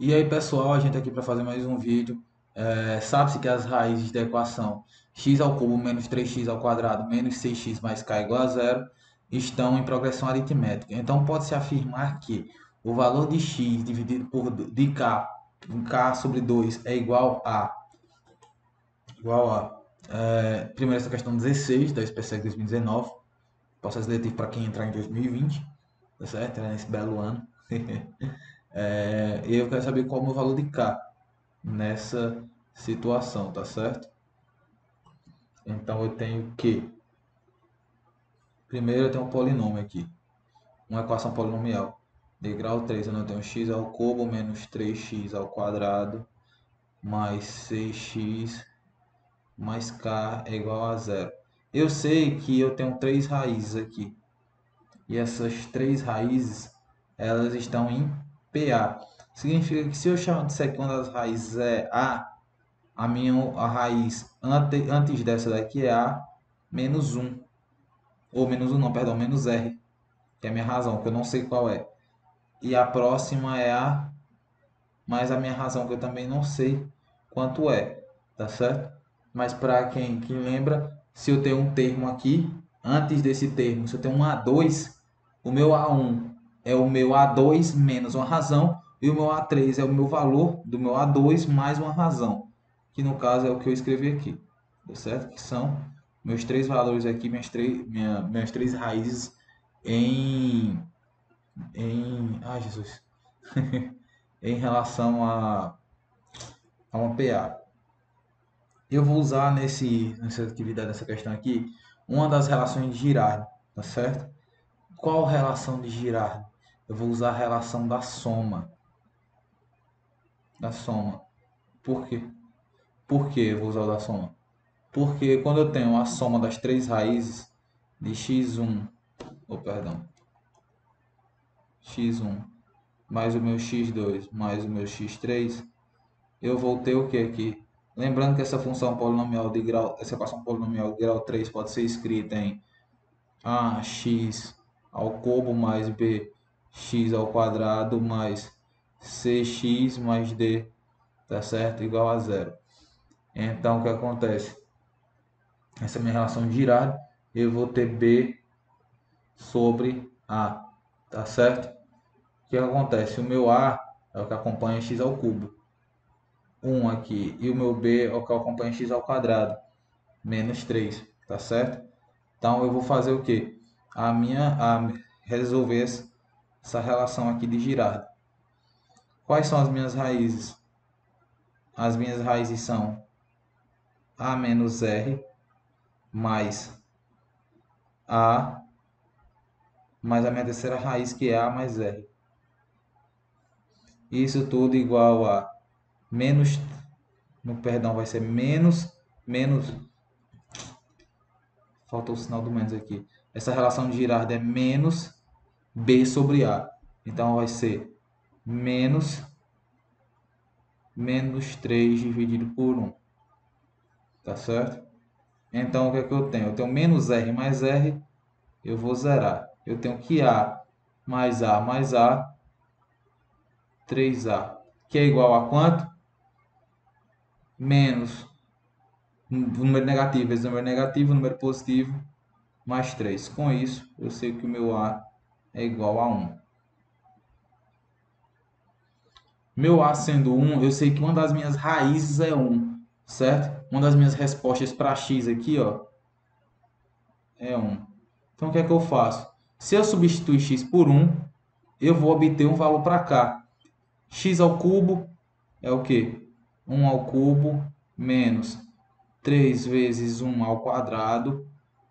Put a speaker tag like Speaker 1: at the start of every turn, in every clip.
Speaker 1: E aí, pessoal, a gente aqui para fazer mais um vídeo. Sabe-se que as raízes da equação x ao cubo menos 3x ao quadrado menos 6x mais k igual a zero estão em progressão aritmética. Então, pode-se afirmar que o valor de x dividido por de k sobre 2 é igual a primeiro essa questão 16 da SPSEC 2019, processo seletivo para quem entrar em 2020, tá certo? Nesse belo ano. Eu quero saber qual é o meu valor de k nessa situação, tá certo? Então eu tenho que, primeiro eu tenho um polinômio aqui, uma equação polinomial de grau 3, eu não tenho x ao cubo menos 3x ao quadrado mais 6x mais k é igual a zero. Eu sei que eu tenho três raízes aqui, e essas três raízes elas estão em PA. Significa que se eu disser que uma das raízes é a raiz antes dessa daqui é A menos um, ou menos um não, perdão, menos R, que é a minha razão, que eu não sei qual é. E a próxima é A mais a minha razão, que eu também não sei quanto é, tá certo? Mas para quem lembra, se eu tenho um termo aqui, antes desse termo, se eu tenho um A2, o meu A1 é o meu A2 menos uma razão, e o meu A3 é o meu valor do meu A2 mais uma razão, que no caso é o que eu escrevi aqui, tá certo? Que são meus três valores aqui, minhas três raízes em, ai Jesus, em relação a uma PA. Eu vou usar nessa atividade, nessa questão aqui, uma das relações de Girard, tá certo? Qual relação de Girard? Eu vou usar a relação da soma. Da soma. Por quê? Por que eu vou usar o da soma? Porque quando eu tenho a soma das três raízes de x1, x1 mais o meu x2 mais o meu x3, eu vou ter o que aqui? Lembrando que essa função polinomial de grau, essa equação polinomial de grau 3 pode ser escrita em ax ao cubo mais bx ao quadrado mais cx mais d, tá certo? Igual a zero. Então, o que acontece? Essa é a minha relação de Girard. Eu vou ter b sobre a, tá certo? O que acontece? O meu a é o que acompanha x ao cubo, 1 aqui, e o meu b é o que acompanha x ao quadrado, menos 3, tá certo? Então, eu vou fazer o quê? Resolver essa relação aqui de Girard. Quais são as minhas raízes? As minhas raízes são a menos r mais a mais a minha terceira raiz, que é a mais r. Isso tudo igual a menos, no perdão, vai ser menos, faltou o sinal do menos aqui. Essa relação de Girard é menos b sobre a. Então vai ser menos 3 dividido por 1. Tá certo? Então, o que é que eu tenho? Eu tenho menos R mais R, eu vou zerar. Eu tenho que A mais A, 3A, que é igual a quanto? Menos o número negativo vezes o número negativo, o número positivo, mais 3. Com isso, eu sei que o meu A é igual a 1. Meu A sendo 1, eu sei que uma das minhas raízes é 1, certo? Uma das minhas respostas para x aqui, ó, é 1. Então, o que é que eu faço? Se eu substituir x por 1, eu vou obter um valor para cá. X ao cubo é o quê? 1 ao cubo menos 3 vezes 1 ao quadrado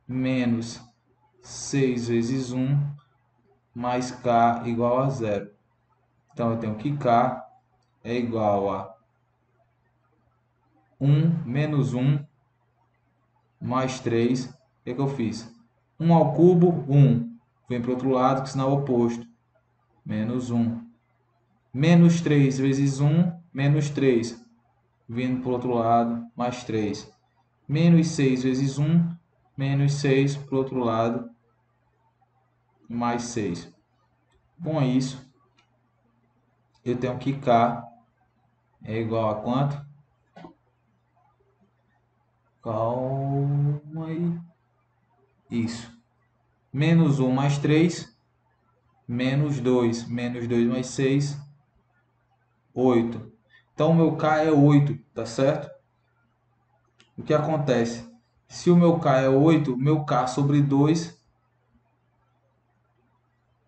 Speaker 1: menos 6 vezes 1 mais k igual a zero. Então, eu tenho que k é igual a 1 menos 1 mais 3. O que é que eu fiz? 1 ao cubo, 1. Vem para o outro lado, que sinal é oposto. Menos 1. Menos 3 vezes 1, menos 3. Vindo para o outro lado, mais 3. Menos 6 vezes 1, menos 6 para o outro lado, mais 6. Com isso, eu tenho que k é igual a quanto? Calma aí. Isso. Menos um mais 3 menos 2 menos 2 mais 6 8. Então, o meu K é 8, tá certo? O que acontece? Se o meu K é 8, meu K sobre 2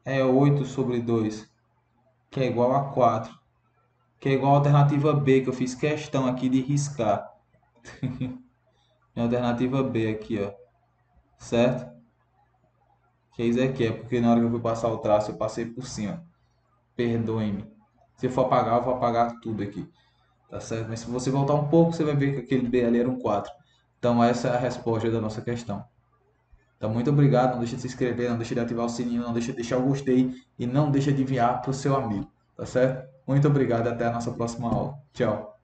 Speaker 1: é 8 sobre 2, que é igual a 4, que é igual a alternativa B, que eu fiz questão aqui de riscar. A alternativa B aqui, ó, certo? Que isso aqui é porque na hora que eu fui passar o traço, eu passei por cima. Perdoe-me. Se eu for apagar, eu vou apagar tudo aqui, tá certo? Mas se você voltar um pouco, você vai ver que aquele B ali era um 4. Então essa é a resposta da nossa questão. Então muito obrigado, não deixe de se inscrever, não deixe de ativar o sininho, não deixe de deixar o gostei e não deixe de enviar para o seu amigo, tá certo? Muito obrigado, até a nossa próxima aula. Tchau.